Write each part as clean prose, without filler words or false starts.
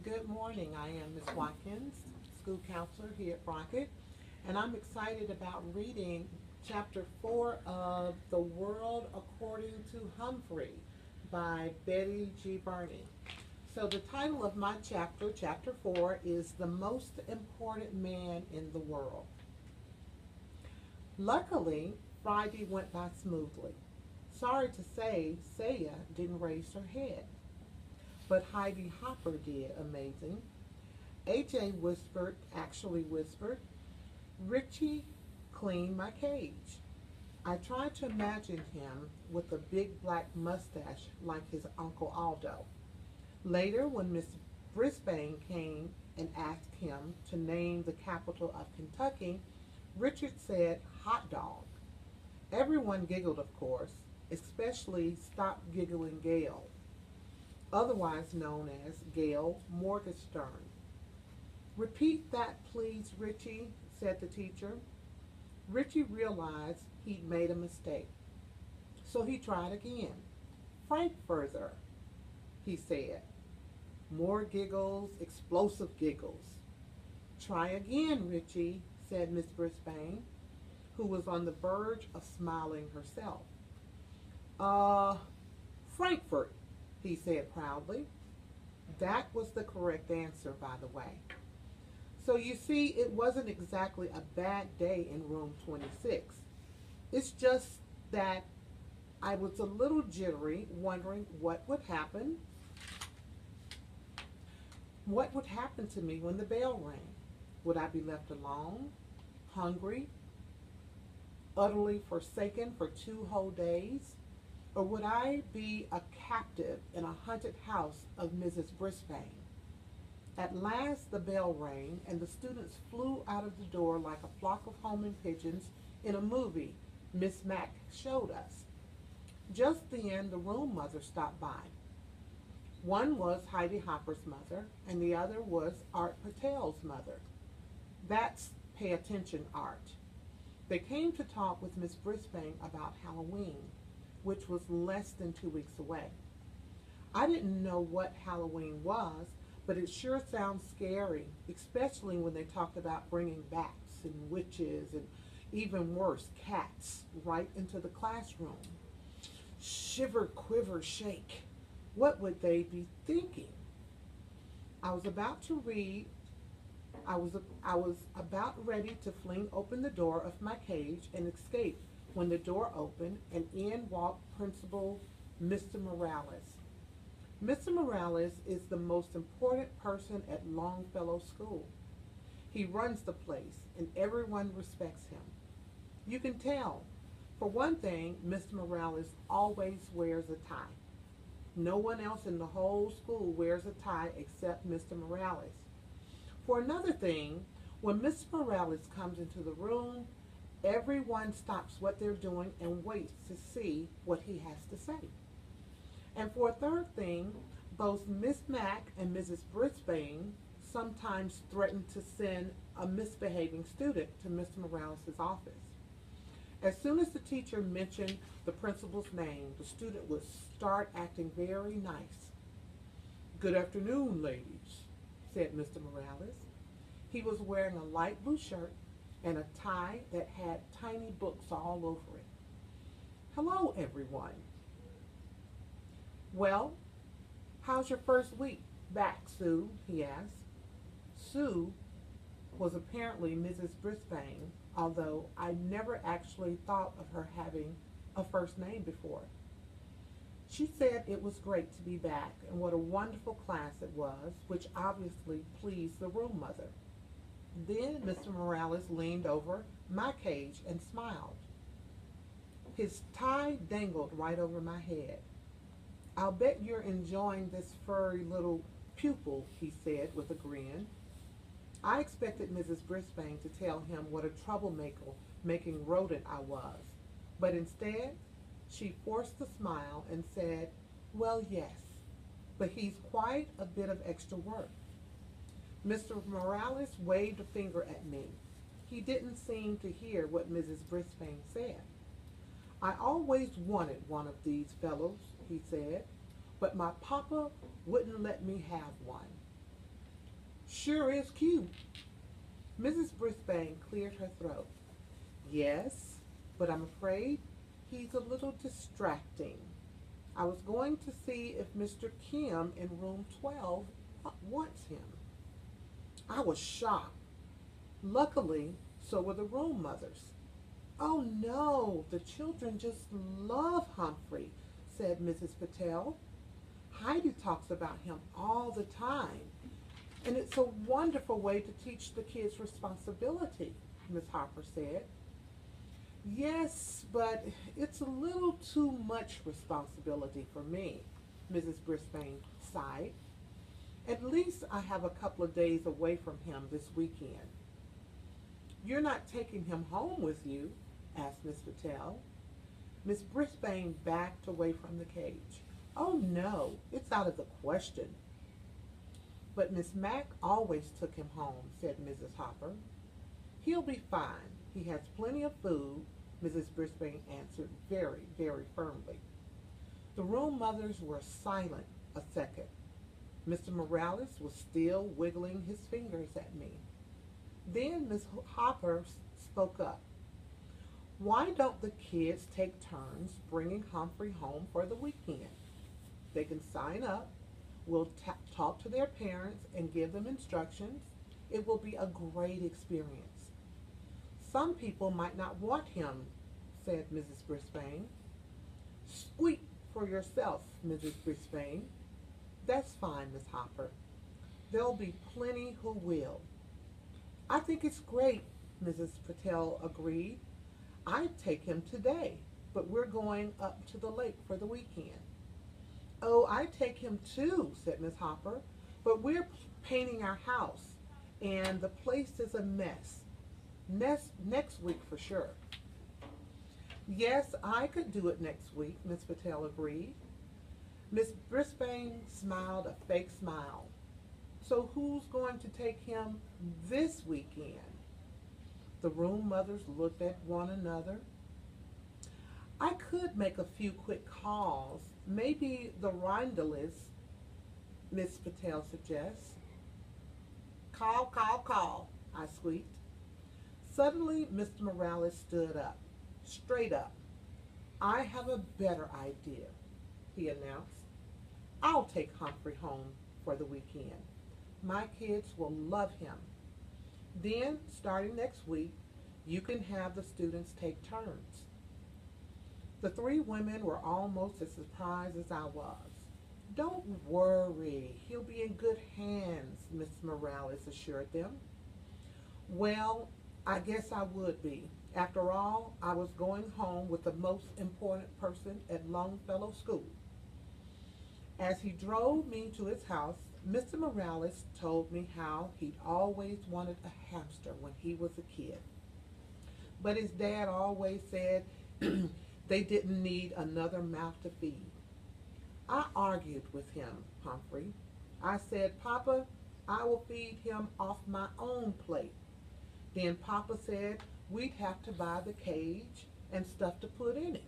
Good morning. I am Ms. Watkins, school counselor here at Brockett, and I'm excited about reading chapter 4 of The World According to Humphrey by Betty G. Burney. So, the title of my chapter, chapter 4, is The Most Important Man in the World. Luckily, Friday went by smoothly. Sorry to say, Saya didn't raise her head, but Heidi Hopper did amazing. AJ whispered, actually whispered, Richie cleaned my cage. I tried to imagine him with a big black mustache like his Uncle Aldo. Later, when Miss Brisbane came and asked him to name the capital of Kentucky, Richard said hot dog. Everyone giggled, of course, especially Stop Giggling Gail, otherwise known as Gail Morgenstern. Repeat that, please, Richie, said the teacher. Richie realized he'd made a mistake, so he tried again. Frankfurter, he said. More giggles, explosive giggles. Try again, Richie, said Miss Brisbane, who was on the verge of smiling herself. Uh, Frankfurt, he said proudly. That was the correct answer, by the way. So you see, it wasn't exactly a bad day in room 26. It's just that I was a little jittery, wondering what would happen to me when the bell rang. Would I be left alone, hungry, utterly forsaken for 2 whole days? Or would I be a captive in a haunted house of Mrs. Brisbane? At last the bell rang, and the students flew out of the door like a flock of homing pigeons in a movie Miss Mack showed us. Just then the room mother stopped by. One was Heidi Hopper's mother, and the other was Art Patel's mother. That's Pay Attention Art. They came to talk with Miss Brisbane about Halloween, which was less than 2 weeks away. I didn't know what Halloween was, but it sure sounds scary, especially when they talked about bringing bats and witches and even worse, cats right into the classroom. Shiver, quiver, shake. What would they be thinking? I was about to read, I was about ready to fling open the door of my cage and escape when the door opened and in walked Principal Mr. Morales. Mr. Morales is the most important person at Longfellow School. He runs the place, and everyone respects him. You can tell. For one thing, Mr. Morales always wears a tie. No one else in the whole school wears a tie except Mr. Morales. For another thing, when Mr. Morales comes into the room, everyone stops what they're doing and waits to see what he has to say. And for a third thing, both Miss Mack and Mrs. Brisbane sometimes threaten to send a misbehaving student to Mr. Morales' office. As soon as the teacher mentioned the principal's name, the student would start acting very nice. Good afternoon, ladies, said Mr. Morales. He was wearing a light blue shirt and a tie that had tiny books all over it. Hello, everyone. Well, how's your first week back, Sue? He asked. Sue was apparently Mrs. Brisbane, although I never actually thought of her having a first name before. She said it was great to be back and what a wonderful class it was, which obviously pleased the room mother. Then Mr. Morales leaned over my cage and smiled. His tie dangled right over my head. I'll bet you're enjoying this furry little pupil, he said with a grin. I expected Mrs. Brisbane to tell him what a troublemaker making rodent I was, but instead she forced a smile and said, well, yes, but he's quite a bit of extra work. Mr. Morales waved a finger at me. He didn't seem to hear what Mrs. Brisbane said. I always wanted one of these fellows, he said, but my papa wouldn't let me have one. Sure is cute. Mrs. Brisbane cleared her throat. Yes, but I'm afraid he's a little distracting. I was going to see if Mr. Kim in room 12 wants him. I was shocked. Luckily, so were the room mothers. Oh no, the children just love Humphrey, said Mrs. Patel. Heidi talks about him all the time, and it's a wonderful way to teach the kids responsibility, Miss Harper said. Yes, but it's a little too much responsibility for me, Mrs. Brisbane sighed. At least I have a couple of days away from him this weekend. You're not taking him home with you? Asked Miss Patel. Miss Brisbane backed away from the cage. Oh no, it's out of the question. But Miss Mack always took him home, said Mrs. Hopper. He'll be fine. He has plenty of food, Mrs. Brisbane answered very firmly. The room mothers were silent a second. Mr. Morales was still wiggling his fingers at me. Then Miss Hopper spoke up. Why don't the kids take turns bringing Humphrey home for the weekend? They can sign up. We'll talk to their parents and give them instructions. It will be a great experience. Some people might not want him, said Mrs. Brisbane. Squeak for yourself, Mrs. Brisbane. That's fine, Miss Hopper. There'll be plenty who will. I think it's great, Mrs. Patel agreed. I'd take him today, but we're going up to the lake for the weekend. Oh, I'd take him too, said Miss Hopper, but we're painting our house, and the place is a mess. Next week for sure. Yes, I could do it next week, Miss Patel agreed. Miss Brisbane smiled a fake smile. So who's going to take him this weekend? The room mothers looked at one another. I could make a few quick calls. Maybe the Rondalis, Miss Patel suggests. Call, I squeaked. Suddenly, Mr. Morales stood up, straight up. I have a better idea, he announced. I'll take Humphrey home for the weekend. My kids will love him. Then, starting next week, you can have the students take turns. The three women were almost as surprised as I was. Don't worry, he'll be in good hands, Miss Morales assured them. Well, I guess I would be. After all, I was going home with the most important person at Longfellow School. As he drove me to his house, Mr. Morales told me how he'd always wanted a hamster when he was a kid. But his dad always said they didn't need another mouth to feed. I argued with him, Humphrey. I said, Papa, I will feed him off my own plate. Then Papa said we'd have to buy the cage and stuff to put in it.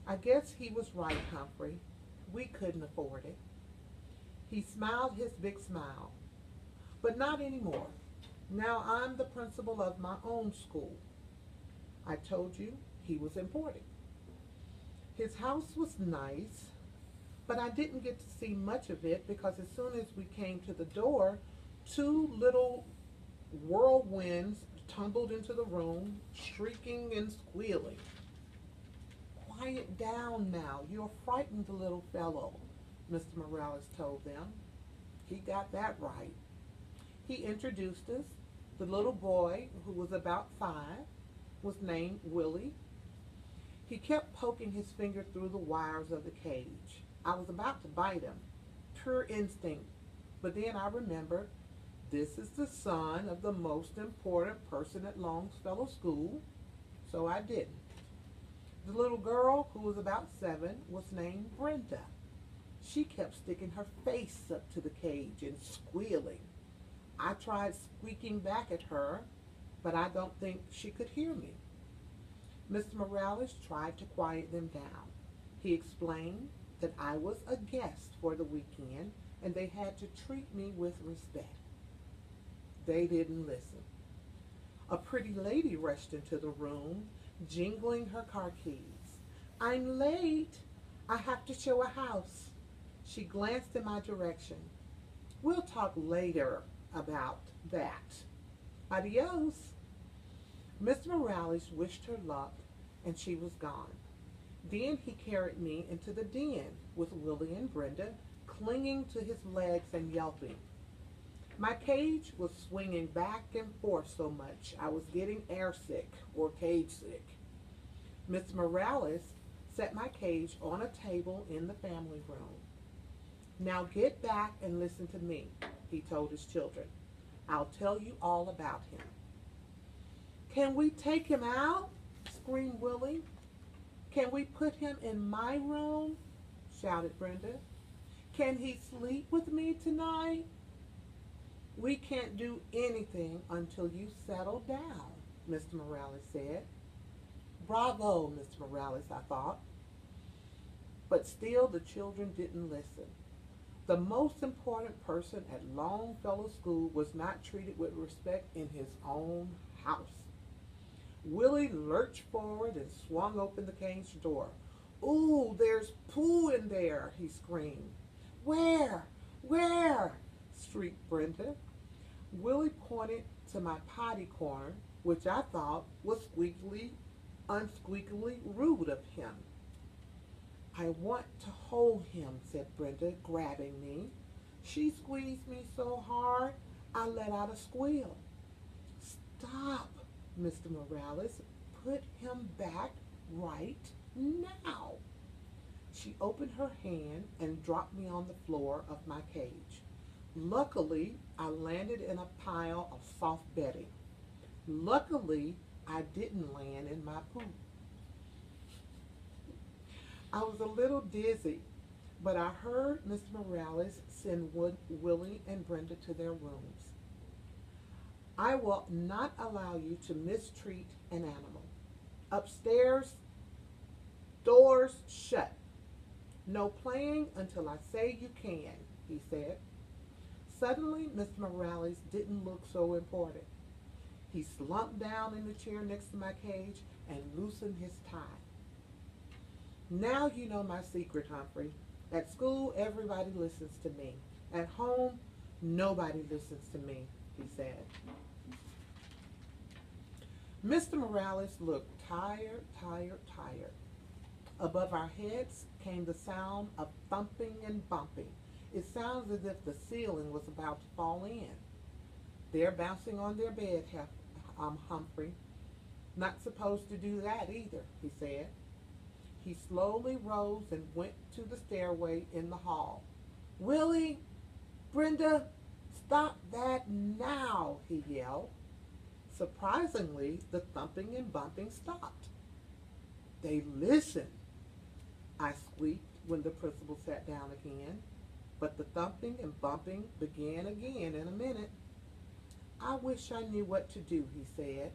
I guess he was right, Humphrey. We couldn't afford it. He smiled his big smile. But not anymore. Now I'm the principal of my own school. I told you he was important. His house was nice, but I didn't get to see much of it because as soon as we came to the door, two little whirlwinds tumbled into the room, shrieking and squealing. Quiet down now. You're frightened, little fellow, Mr. Morales told them. He got that right. He introduced us. The little boy, who was about 5, was named Willie. He kept poking his finger through the wires of the cage. I was about to bite him. Pure instinct. But then I remembered this is the son of the most important person at Longfellow School, so I didn't. The little girl, who was about 7, was named Brenda. She kept sticking her face up to the cage and squealing. I tried squeaking back at her, but I don't think she could hear me. Mr. Morales tried to quiet them down. He explained that I was a guest for the weekend and they had to treat me with respect. They didn't listen. A pretty lady rushed into the room, jingling her car keys. I'm late. I have to show a house. She glanced in my direction. We'll talk later about that. Adios. Miss Morales wished her luck, and she was gone. Then he carried me into the den with Willie and Brenda clinging to his legs and yelping. My cage was swinging back and forth so much I was getting airsick or cage sick. Miss Morales set my cage on a table in the family room. Now get back and listen to me, he told his children. I'll tell you all about him. Can we take him out? Screamed Willie. Can we put him in my room? Shouted Brenda. Can he sleep with me tonight? We can't do anything until you settle down, Mr. Morales said. Bravo, Mr. Morales, I thought. But still the children didn't listen. The most important person at Longfellow School was not treated with respect in his own house. Willie lurched forward and swung open the cage door. Ooh, there's poo in there, he screamed. Where? Where? Shrieked Brenda. Willie pointed to my potty corner, which I thought was unsqueakily rude of him. I want to hold him, said Brenda, grabbing me. She squeezed me so hard, I let out a squeal. Stop, Mr. Morales. Put him back right now. She opened her hand and dropped me on the floor of my cage. Luckily, I landed in a pile of soft bedding. Luckily, I didn't land in my poop. I was a little dizzy, but I heard Mr. Morales send Willie and Brenda to their rooms. I will not allow you to mistreat an animal. Upstairs, doors shut. No playing until I say you can, he said. Suddenly, Mr. Morales didn't look so important. He slumped down in the chair next to my cage and loosened his tie. Now you know my secret, Humphrey. At school, everybody listens to me. At home, nobody listens to me, he said. Mr. Morales looked tired. Above our heads came the sound of thumping and bumping. It sounds as if the ceiling was about to fall in. They're bouncing on their bed, Humphrey. Not supposed to do that either, he said. He slowly rose and went to the stairway in the hall. Willie, Brenda, stop that now, he yelled. Surprisingly, the thumping and bumping stopped. They listened, I squeaked when the principal sat down again. But the thumping and bumping began again in a minute. I wish I knew what to do, he said.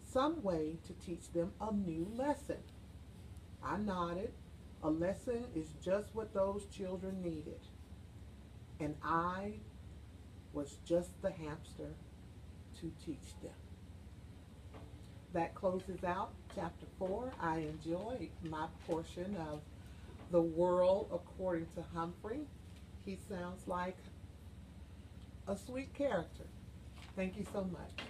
Some way to teach them a new lesson. I nodded. A lesson is just what those children needed. And I was just the hamster to teach them. That closes out chapter 4. I enjoyed my portion of The World According to Humphrey. He sounds like a sweet character. Thank you so much.